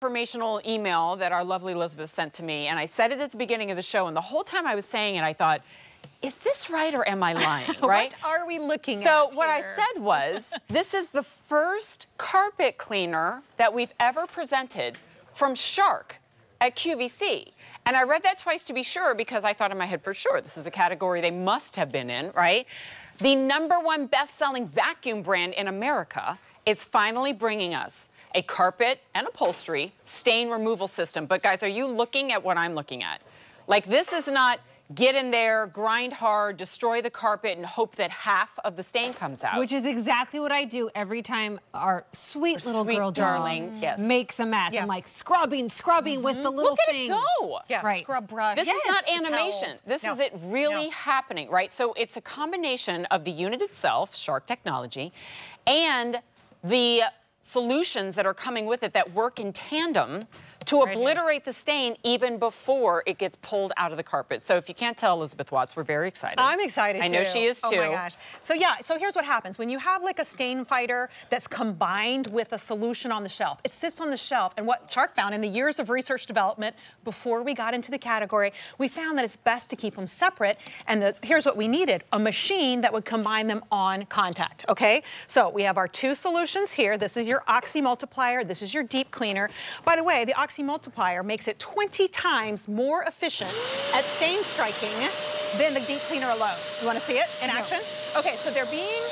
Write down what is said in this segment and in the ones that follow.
affirmational email that our lovely Elizabeth sent to me, and I said it at the beginning of the show, and the whole time I was saying it, I thought, is this right or am I lying, right? What are we looking at So what I here? said was, this is the first carpet cleaner that we've ever presented from Shark at QVC. And I read that twice to be sure because I thought in my head for sure, this is a category they must have been in, right? The #1 best-selling vacuum brand in America is finally bringing us a carpet and upholstery stain removal system. But guys, are you looking at what I'm looking at? Like, this is not get in there, grind hard, destroy the carpet, and hope that half of the stain comes out. Which is exactly what I do every time our sweet little girl darling makes a mess. I'm like scrubbing with the little thing. Look at it go. Yeah, right. scrub brush. This is not animation. Towels. This is it really happening, right? So it's a combination of the unit itself, Shark technology, and the solutions that are coming with it that work in tandem to obliterate the stain even before it gets pulled out of the carpet. So if you can't tell, Elizabeth Watts, we're very excited. I'm excited, I know she is, too. Oh, my gosh. So, yeah, so here's what happens. When you have, like, a stain fighter that's combined with a solution on the shelf, it sits on the shelf. And what Shark found in the years of research development before we got into the category, we found that it's best to keep them separate. And here's what we needed, a machine that would combine them on contact, okay? So we have our two solutions here. This is your Oxy Multiplier. This is your Deep Cleaner. By the way, the Oxy Multiplier makes it 20 times more efficient at stain striking than the Deep Cleaner alone. You want to see it in action? Okay, so they're being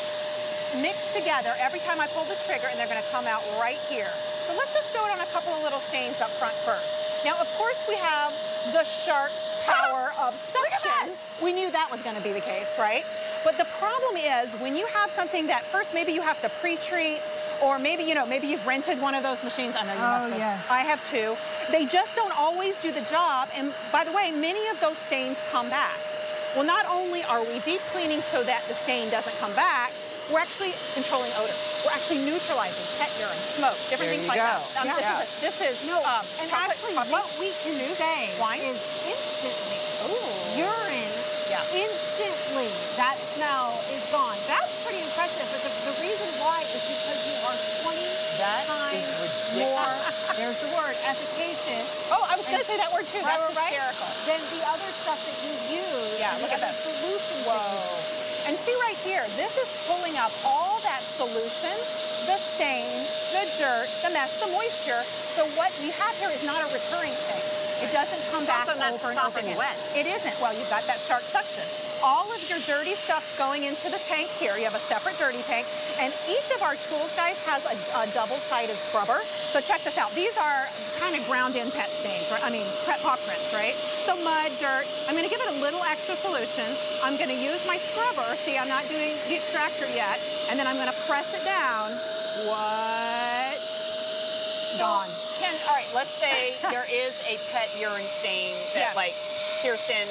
mixed together every time I pull the trigger, and they're going to come out right here. So let's just throw it on a couple of little stains up front first. Now, of course, we have the Shark power of suction. We knew that was going to be the case, right? But the problem is when you have something that first maybe you have to pre-treat, or maybe, you know, maybe you've rented one of those machines. I know you must have. Yes. I have too. They just don't always do the job. And by the way, many of those stains come back. Well, not only are we deep cleaning so that the stain doesn't come back, we're actually controlling odor. We're actually neutralizing pet urine, smoke, different things like that. This is and actually what we can say is instantly. Urine, instantly, that smell is gone. That's pretty impressive, but the reason why is because you are 20 times more, there's the word, efficacious. Oh, I was going to say that word too. That's hysterical. Than the other stuff that you use. Yeah, look at that. Solution. And see right here, this is pulling up all that solution, the stain, the dirt, the mess, the moisture. So what we have here is not a recurring stain. It doesn't come back over and over again. Wet. It isn't. Well, you've got that Shark suction. All of your dirty stuff's going into the tank here. You have a separate dirty tank. And each of our tools, guys, has a double-sided scrubber. So check this out. These are kind of ground-in pet stains, right? I mean, pet paw prints, right? So mud, dirt. I'm going to give it a little extra solution. I'm going to use my scrubber. See, I'm not doing the extractor yet. And then I'm going to press it down. What? Gone. All right, let's say there is a pet urine stain that, like, Kirsten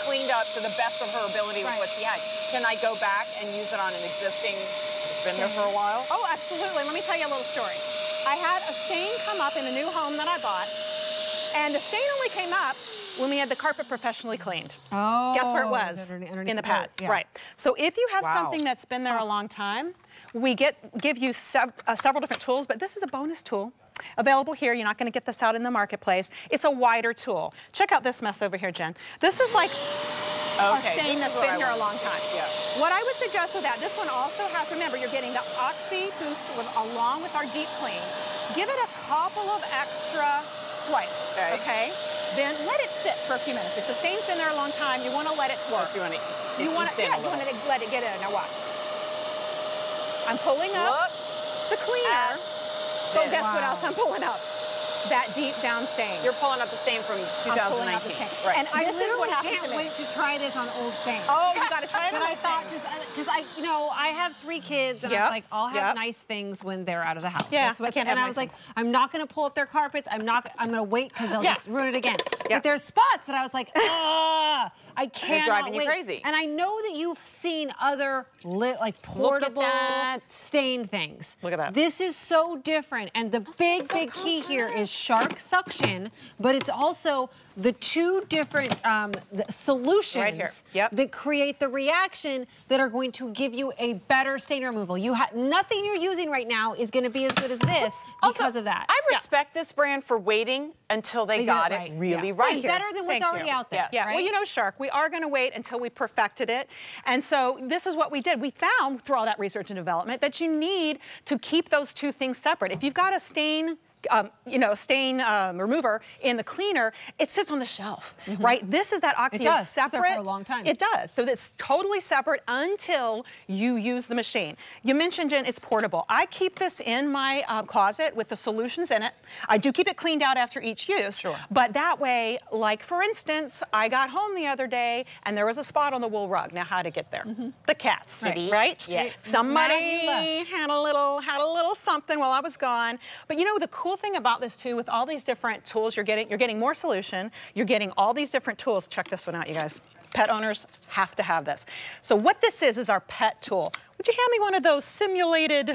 cleaned up to the best of her ability with what she had. Can I go back and use it on an existing, it's been there for a while? Oh, absolutely. Let me tell you a little story. I had a stain come up in a new home that I bought, and the stain only came up when we had the carpet professionally cleaned. Oh. Guess where it was? In the pad. Right. So if you have something that's been there a long time, we give you several different tools, but this is a bonus tool. Available here. You're not going to get this out in the marketplace. It's a wider tool. Check out this mess over here, Jen. This is like a stain that's been here a long time. What I would suggest with that, this one also has, remember, you're getting the Oxy Boost along with our Deep Clean. Give it a couple of extra swipes, okay? Then let it sit for a few minutes. If the stain's been there a long time, you want to let it work. You want to let it get in. Now watch. I'm pulling up the cleaner. So guess what else I'm pulling up? That deep down stain. You're pulling up the stain from 2019. Right. And this is what happened to me. I can't wait to try this on old stains. Oh, you got to try it on old stains. Because I have 3 kids, and I was like, I'll have nice things when they're out of the house. Yeah, That's what, and I was like, I'm not going to pull up their carpets. I'm going to wait because they'll just ruin it again. But there's spots that I was like, I cannot driving you wait. crazy. And I know that you've seen other like portable stain things. Look at that. This is so different. And the big key here is shark suction, but it's also the two different solutions right here. that create the reaction that are going to give you a better stain removal. Nothing you're using right now is going to be as good as this because of that. I respect this brand for waiting until they got it really right. Better than what's already out there. Yeah, right? well, you know, Shark, we are going to wait until we perfected it. And so this is what we did. We found, through all that research and development, that you need to keep those two things separate. If you've got a stain stain remover in the cleaner, it sits on the shelf, right? This is that oxy is separate. It does. For a long time. It does. So it's totally separate until you use the machine. You mentioned, Jen, it's portable. I keep this in my closet with the solutions in it. I do keep it cleaned out after each use. Sure. But that way, like for instance, I got home the other day and there was a spot on the wool rug. Now, how to get there? The cats, right? Yes. Somebody had a little something while I was gone. But you know, the cool thing about this too, with all these different tools you're getting more solution, you're getting all these different tools. Check this one out, you guys. Pet owners have to have this. So what this is our pet tool. Would you hand me one of those simulated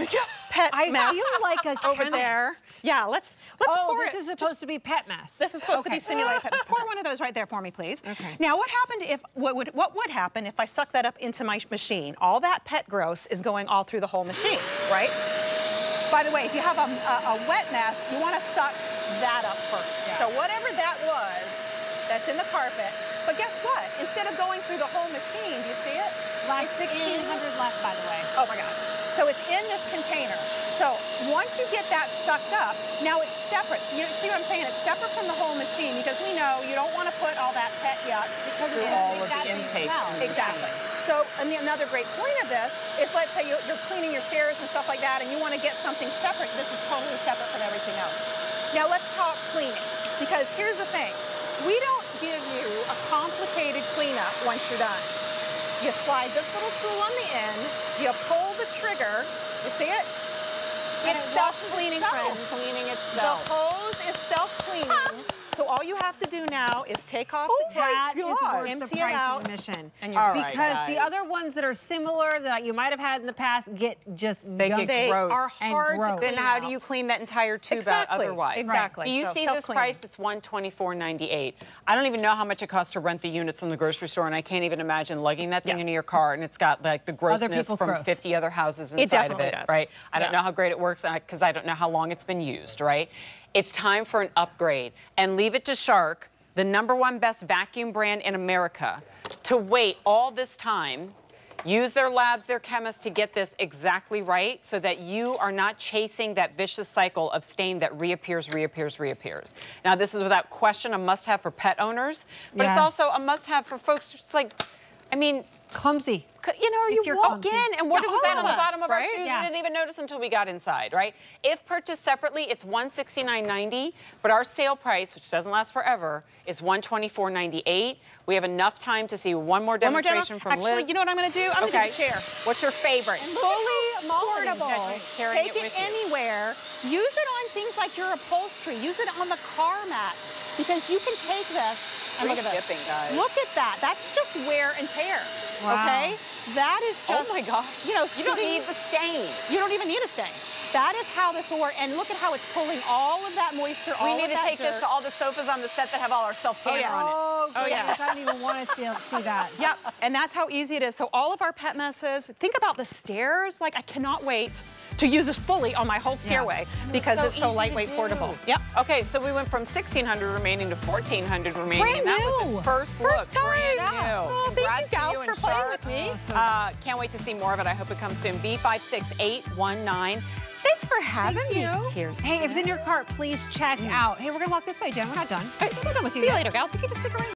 pet mess? I feel like a over there. Yeah, let's pour it. This is supposed to be pet mess. This is supposed to be simulated pet mess. Pour one of those right there for me, please. Okay. Now, what would happen if I suck that up into my machine? All that pet gross is going all through the whole machine, right? By the way, if you have a wet mess, you want to suck that up first. Yeah. So whatever that was, that's in the carpet. But guess what? Instead of going through the whole machine, do you see it? Like 1,600 left, by the way. Oh my God. So it's in this container. So once you get that sucked up, now it's separate. So you see what I'm saying? It's separate from the whole machine because we know you don't want to put all that pet yuck because through all of the intake. Exactly. So another great point of this is, let's say you're cleaning your stairs and stuff like that and you want to get something separate. This is totally separate from everything else. Now let's talk cleaning, because here's the thing. We don't give you a complicated cleanup once you're done. You slide this little tool on the end, you pull the trigger, you see it? It's self-cleaning, friends. Cleaning itself. The hose is self-cleaning. So all you have to do now is take off the tap, empty it out, and you're because the other ones that are similar that you might have had in the past get gross. Are hard to clean Then how do you clean that entire tube out otherwise? Exactly. Do you see this price? It's $124.98. I don't even know how much it costs to rent the units from the grocery store, and I can't even imagine lugging that thing into your car, and it's got like the grossness from 50 other houses inside of it, right? I don't know how great it works because I don't know how long it's been used, right? It's time for an upgrade, and leave it to Shark, the #1 best vacuum brand in America, to wait all this time, use their labs, their chemists to get this exactly right so that you are not chasing that vicious cycle of stain that reappears. Now, this is without question a must-have for pet owners, but it's also a must-have for folks just like, I mean, clumsy. You know, you walk in, and what does it say on the bottom of our shoes? Yeah. We didn't even notice until we got inside, right? If purchased separately, it's $169.90, but our sale price, which doesn't last forever, is $124.98. We have enough time to see one more demonstration from Liz. Actually, you know what I'm going to do? I'm going to get a chair. What's your favorite? Fully portable. Take it anywhere. Use it on things like your upholstery. Use it on the car mats, because you can take this. And look at this. Shipping, guys. Look at that. That's just wear and tear. Wow. Okay? That is just, oh my gosh. You know, you don't need the stain. You don't even need a stain. That is how this will work. And look at how it's pulling all of that moisture, all of that dirt. We need to take this to all the sofas on the set that have all our self-tanner on it. Oh, yeah. I don't even want to see that. Yep. And that's how easy it is. So all of our pet messes, think about the stairs. Like, I cannot wait to use this fully on my whole stairway because it's so lightweight, portable. Yep. Okay, so we went from 1,600 remaining to 1,400 remaining. Brand and that new. was its first look. First time. Brand new. Oh, thank you, gals, and for playing Shark. with me. Can't wait to see more of it. I hope it comes soon. B56819. Thanks for having me. Kirsten. Hey, if it's in your cart, please check out. Hey, we're going to walk this way, Jen. We're not done. All right, we're done with you. See you later, gals. You can just stick around.